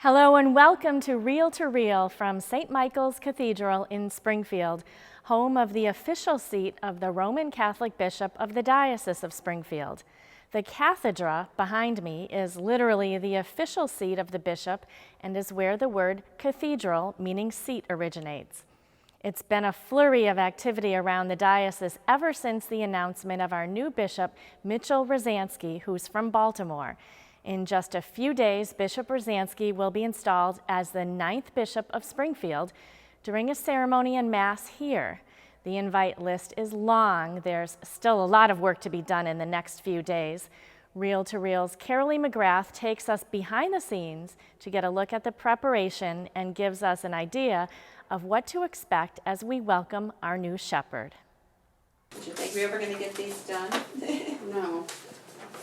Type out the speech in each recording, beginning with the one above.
Hello and welcome to Reel from St. Michael's Cathedral in Springfield, home of the official seat of the Roman Catholic Bishop of the Diocese of Springfield. The cathedra behind me is literally the official seat of the bishop and is where the word cathedral, meaning seat, originates. It's been a flurry of activity around the diocese ever since the announcement of our new bishop, Rozanski, who's from Baltimore. In just a few days, Bishop Rozanski will be installed as the 9th Bishop of Springfield during a ceremony and Mass here. The invite list is long. There's still a lot of work to be done in the next few days. Reel to Reel's Carolee McGrath takes us behind the scenes to get a look at the preparation and gives us an idea of what to expect as we welcome our new shepherd. Do you think we're ever going to get these done? No,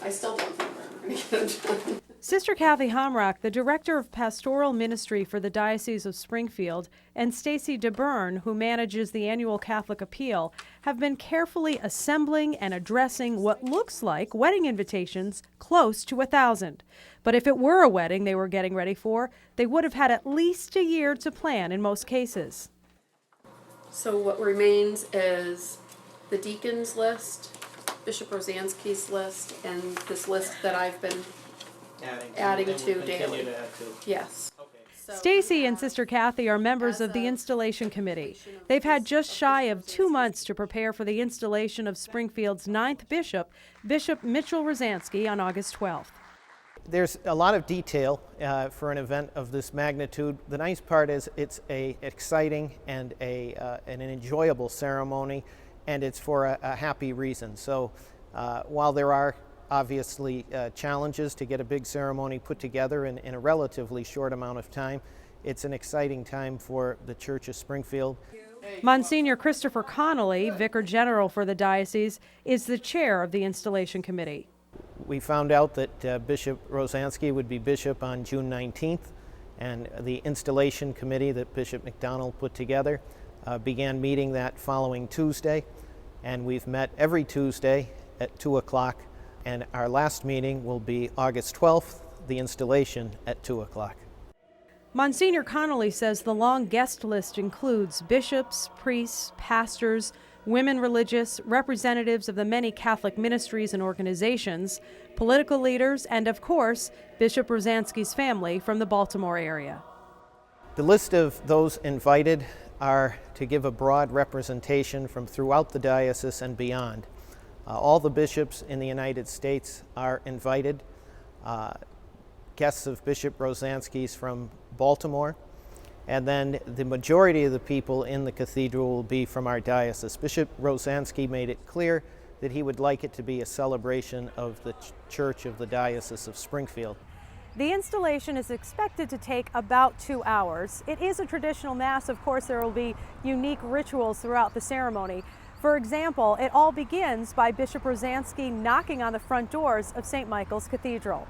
I still don't think we're ever going to get them done. Sister Kathy Homrock, the Director of Pastoral Ministry for the Diocese of Springfield, and Stacy DeBurn, who manages the annual Catholic Appeal, have been carefully assembling and addressing what looks like wedding invitations close to 1,000. But if it were a wedding they were getting ready for, they would have had at least a year to plan in most cases. So what remains is the deacons list, Bishop Rozanski's list, and this list that I've been adding to daily. Yes. Stacy and Sister Kathy are members of the installation committee. They've had just shy of 2 months to prepare for the installation of Springfield's 9th bishop, Bishop Rozanski, on August 12th. There's a lot of detail for an event of this magnitude. The nice part is it's an exciting and an enjoyable ceremony, and it's for a happy reason. So while there are obviously challenges to get a big ceremony put together in a relatively short amount of time, it's an exciting time for the Church of Springfield. Monsignor Christopher Connolly, Vicar General for the diocese, is the chair of the installation committee. We found out that Bishop Rozanski would be bishop on June 19th, and the installation committee that Bishop McDonald put together began meeting that following Tuesday, and we've met every Tuesday at 2 o'clock, and our last meeting will be August 12th, the installation at 2 o'clock. Monsignor Connolly says the long guest list includes bishops, priests, pastors, women religious, representatives of the many Catholic ministries and organizations, political leaders, and of course, Bishop Rozanski's family from the Baltimore area. The list of those invited are to give a broad representation from throughout the diocese and beyond. All the bishops in the United States are invited. Guests of Bishop Rozanski's from Baltimore. And then the majority of the people in the cathedral will be from our diocese. Bishop Rozanski made it clear that he would like it to be a celebration of the Church of the Diocese of Springfield. The installation is expected to take about 2 hours. It is a traditional Mass. Of course, there will be unique rituals throughout the ceremony. For example, it all begins by Bishop Rozanski knocking on the front doors of St. Michael's Cathedral.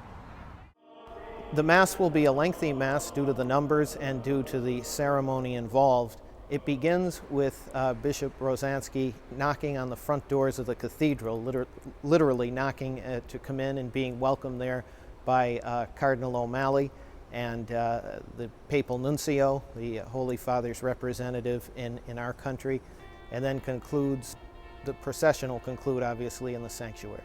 The Mass will be a lengthy Mass due to the numbers and due to the ceremony involved. It begins with Bishop Rozanski knocking on the front doors of the cathedral, literally knocking to come in and being welcomed there by Cardinal O'Malley and the Papal Nuncio, the Holy Father's representative in our country, and then the procession will conclude obviously in the sanctuary.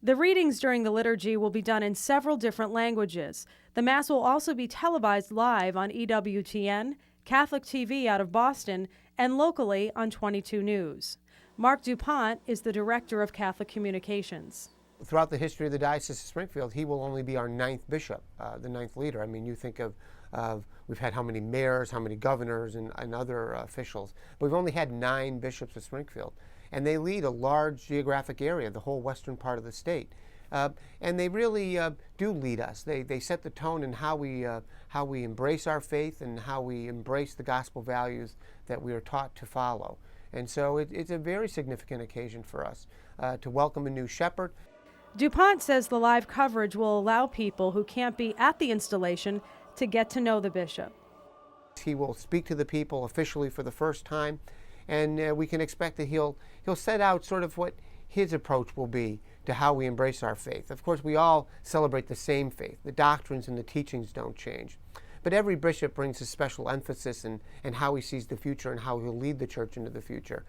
The readings during the liturgy will be done in several different languages. The Mass will also be televised live on EWTN, Catholic TV out of Boston, and locally on 22 News. Mark DuPont is the Director of Catholic Communications. Throughout the history of the Diocese of Springfield, he will only be our 9th bishop, the 9th leader. I mean, you think of we've had how many mayors, how many governors, and other officials. But we've only had 9 bishops of Springfield. And they lead a large geographic area, the whole western part of the state. And they really do lead us. They set the tone in how we embrace our faith and how we embrace the gospel values that we are taught to follow. And so it's a very significant occasion for us to welcome a new shepherd. DuPont says the live coverage will allow people who can't be at the installation to get to know the bishop. He will speak to the people officially for the first time, and we can expect that he'll set out sort of what his approach will be to how we embrace our faith. Of course, we all celebrate the same faith. The doctrines and the teachings don't change. But every bishop brings a special emphasis in how he sees the future and how he'll lead the church into the future.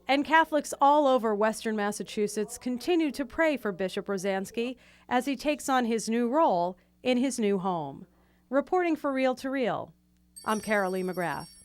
And Catholics all over Western Massachusetts continue to pray for Bishop Rozanski as he takes on his new role in his new home. Reporting for Reel to Reel, I'm Carolee McGrath.